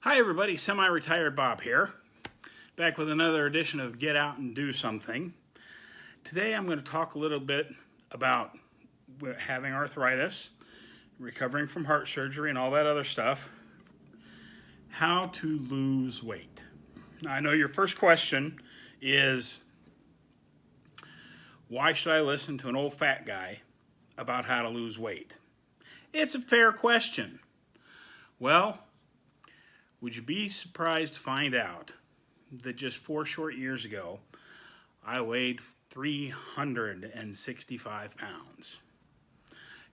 Hi everybody, semi-retired Bob here, back with another edition of Get Out and Do Something. Today I'm going to talk a little bit about having arthritis, recovering from heart surgery and all that other stuff, how to lose weight. Now, I know your first question is, why should I listen to an old fat guy about how to lose weight? It's a fair question. Well, would you be surprised to find out that just 4 short years ago, I weighed 365 pounds.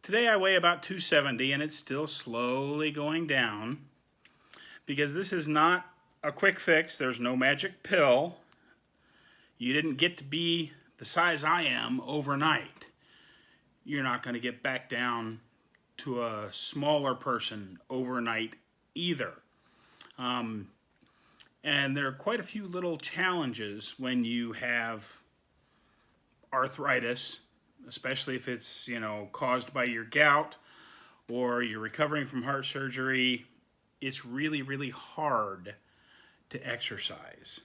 Today I weigh about 270 and it's still slowly going down because this is not a quick fix. There's no magic pill. You didn't get to be the size I am overnight. You're not going to get back down to a smaller person overnight either. And there are quite a few little challenges when you have arthritis, especially if it's, caused by your gout or you're recovering from heart surgery. It's really, really hard to exercise,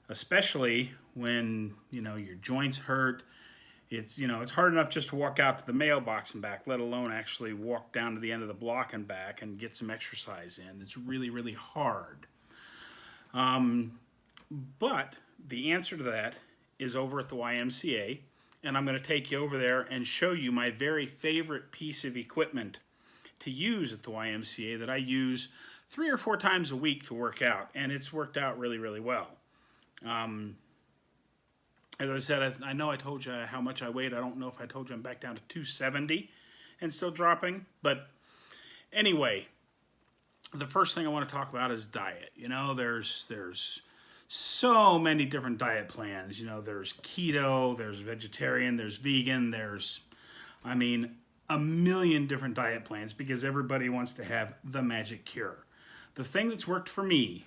especially when, your joints hurt. It's hard enough just to walk out to the mailbox and back, let alone actually walk down to the end of the block and back and get some exercise in. It's really, really hard. But the answer to that is over at the YMCA, and I'm going to take you over there and show you my very favorite piece of equipment to use at the YMCA that I use 3 or 4 times a week to work out, and it's worked out really, really well. As I said, I know I told you how much I weighed. I don't know if I told you I'm back down to 270 and still dropping. But anyway, the first thing I want to talk about is diet. There's so many different diet plans. There's keto, there's vegetarian, there's vegan, there's a million different diet plans because everybody wants to have the magic cure. The thing that's worked for me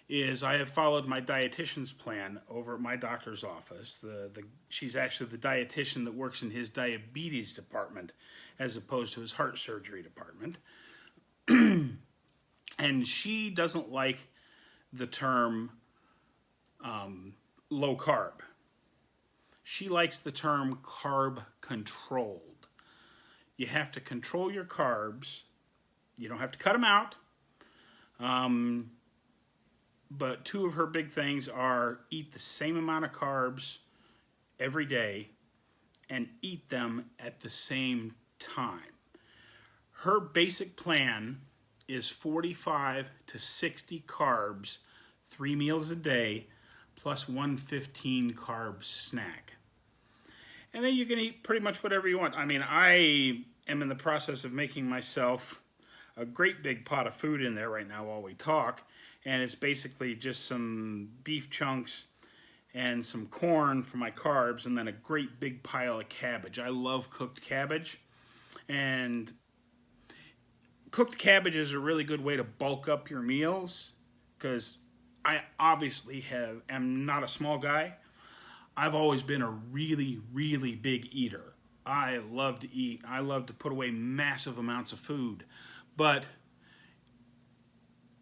is I have followed my dietitian's plan over at my doctor's office. She's actually the dietitian that works in his diabetes department as opposed to his heart surgery department. And she doesn't like the term low carb. She likes the term carb controlled. You have to control your carbs. You don't have to cut them out. But 2 of her big things are eat the same amount of carbs every day and eat them at the same time. Her basic plan is 45 to 60 carbs, 3 meals a day, plus 1 15-carb snack. And then you can eat pretty much whatever you want. I am in the process of making myself a great big pot of food in there right now while we talk. And it's basically just some beef chunks and some corn for my carbs and then a great big pile of cabbage. I love cooked cabbage. And cooked cabbage is a really good way to bulk up your meals because I obviously am not a small guy. I've always been a really, really big eater. I love to eat. I love to put away massive amounts of food. But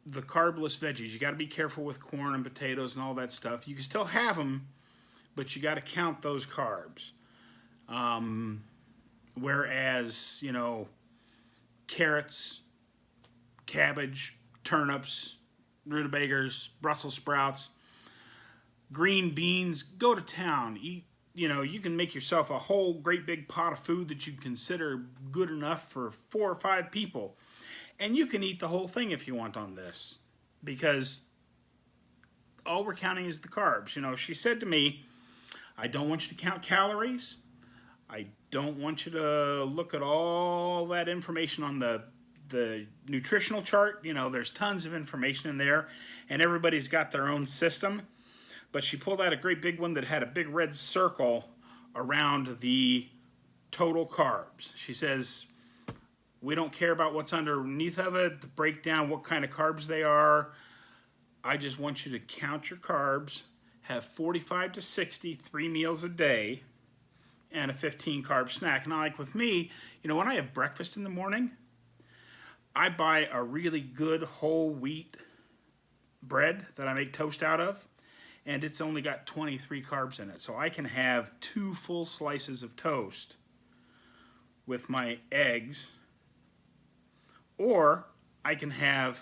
the carbless veggies, you got to be careful with corn and potatoes and all that stuff. You can still have them, but you got to count those carbs. Whereas, carrots, cabbage, turnips, rutabagas, Brussels sprouts, green beans, go to town. Eat, you can make yourself a whole great big pot of food that you'd consider good enough for 4 or 5 people. And you can eat the whole thing if you want on this, because all we're counting is the carbs. She said to me, I don't want you to count calories. I don't want you to look at all that information on the nutritional chart. There's tons of information in there, and everybody's got their own system. But she pulled out a great big one that had a big red circle around the total carbs. She says, we don't care about what's underneath of it, the breakdown, what kind of carbs they are. I just want you to count your carbs, have 45 to 60, 3 meals a day, and a 15-carb snack. Now, like with me, when I have breakfast in the morning, I buy a really good whole wheat bread that I make toast out of, and it's only got 23 carbs in it. So I can have 2 full slices of toast with my eggs, or I can have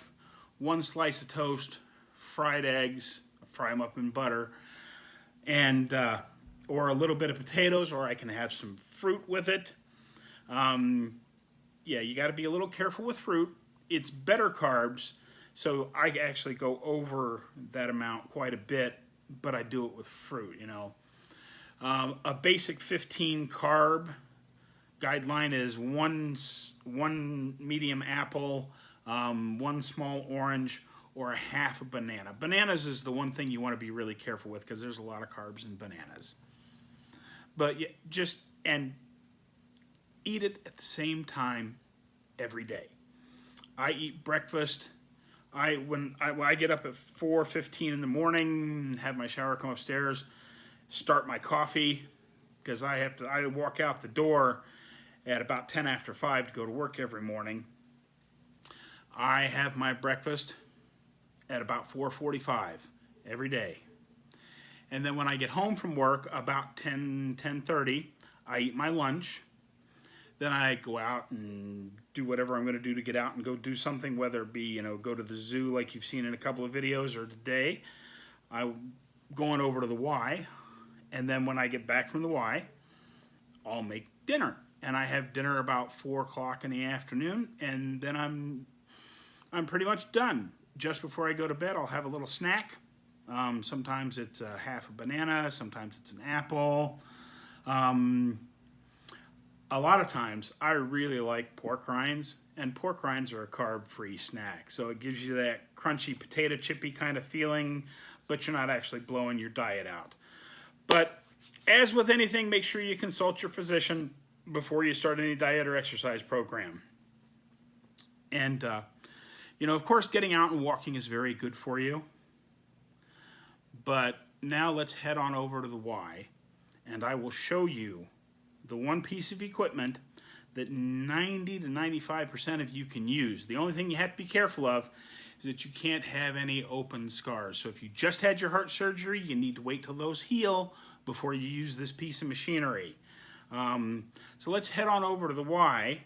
1 slice of toast, fried eggs, fry them up in butter, and or a little bit of potatoes, or I can have some fruit with it. Yeah, you got to be a little careful with fruit. It's better carbs, so I actually go over that amount quite a bit, but I do it with fruit, you know. A basic 15 carb guideline is one medium apple, 1 small orange, or a half a banana. Bananas is the one thing you want to be really careful with because there's a lot of carbs in bananas. But and eat it at the same time every day. I eat breakfast. When I get up at 4:15 in the morning, have my shower, come upstairs, start my coffee, because I walk out the door at about 10 after 5 to go to work every morning. I have my breakfast at about 4:45 every day. And then when I get home from work about 10:30, I eat my lunch. Then I go out and do whatever I'm going to do to get out and go do something, whether it be, you know, go to the zoo like you've seen in a couple of videos, or today I'm going over to the Y. And then when I get back from the Y, I'll make dinner. And I have dinner about 4 o'clock in the afternoon, and then I'm pretty much done. Just before I go to bed, I'll have a little snack. Sometimes it's half a banana, sometimes it's an apple. A lot of times, I really like pork rinds, and pork rinds are a carb-free snack. So it gives you that crunchy potato chippy kind of feeling, but you're not actually blowing your diet out. But as with anything, make sure you consult your physician before you start any diet or exercise program. And, you know, of course, getting out and walking is very good for you. But now let's head on over to the Y, and I will show you the one piece of equipment that 90 to 95% of you can use. The only thing you have to be careful of is that you can't have any open scars. So if you just had your heart surgery, you need to wait till those heal before you use this piece of machinery. So let's head on over to the Y,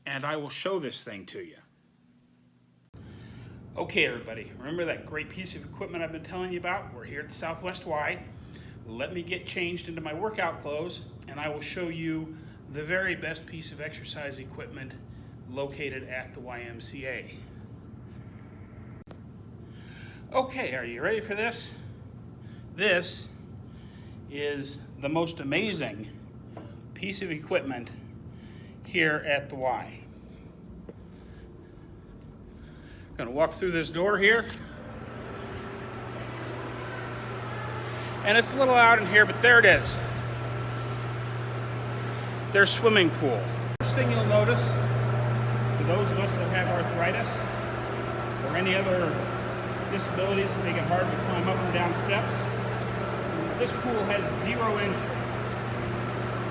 and I will show this thing to you. Okay, everybody, remember that great piece of equipment I've been telling you about? We're here at the Southwest Y. Let me get changed into my workout clothes, and I will show you the very best piece of exercise equipment located at the YMCA. Okay, are you ready for this? This is the most amazing piece of equipment here at the Y. I'm going to walk through this door here. And it's a little out in here, but there it is. Their swimming pool. First thing you'll notice, for those of us that have arthritis or any other disabilities that make it hard to climb up and down steps, this pool has 0 entry.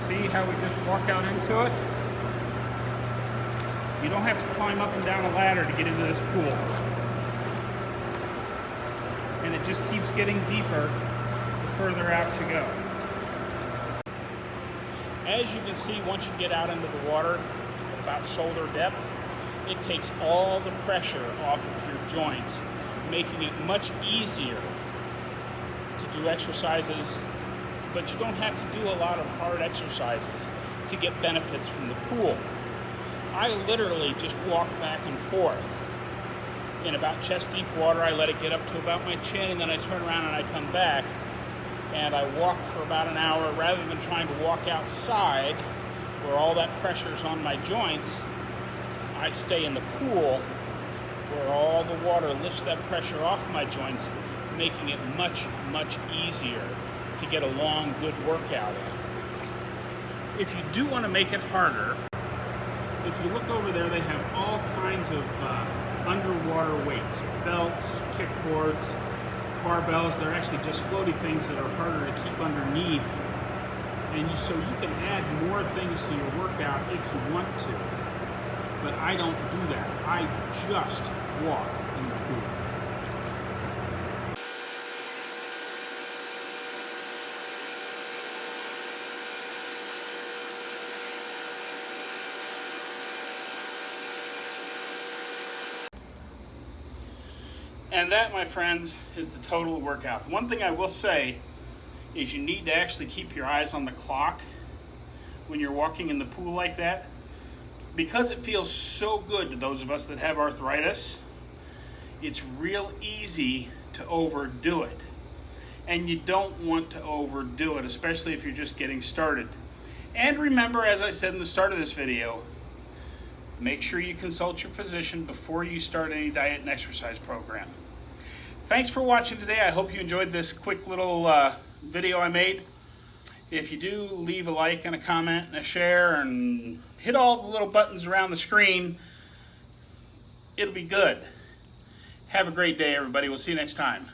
See how we just walk out into it? You don't have to climb up and down a ladder to get into this pool. And it just keeps getting deeper the further out you go. As you can see, once you get out into the water, about shoulder depth, it takes all the pressure off of your joints, making it much easier to do exercises, but you don't have to do a lot of hard exercises to get benefits from the pool. I literally just walk back and forth. In about chest deep water, I let it get up to about my chin, and then I turn around and I come back, and I walk for about an hour. Rather than trying to walk outside where all that pressure is on my joints, I stay in the pool where all the water lifts that pressure off my joints, making it much, much easier to get a long, good workout in. If you do want to make it harder, if you look over there, they have all kinds of underwater weights, belts, kickboards, barbells. They're actually just floaty things that are harder to keep underneath. And so you can add more things to your workout if you want to. but I don't do that. I just walk in the pool. And that, my friends, is the total workout. One thing I will say is you need to actually keep your eyes on the clock when you're walking in the pool like that, because it feels so good to those of us that have arthritis. It's real easy to overdo it, and you don't want to overdo it, especially if you're just getting started. And remember, as I said in the start of this video, make sure you consult your physician before you start any diet and exercise program. Thanks for watching today. I hope you enjoyed this quick little video I made. If you do, leave a like and a comment and a share and hit all the little buttons around the screen. It'll be good. Have a great day, everybody. We'll see you next time.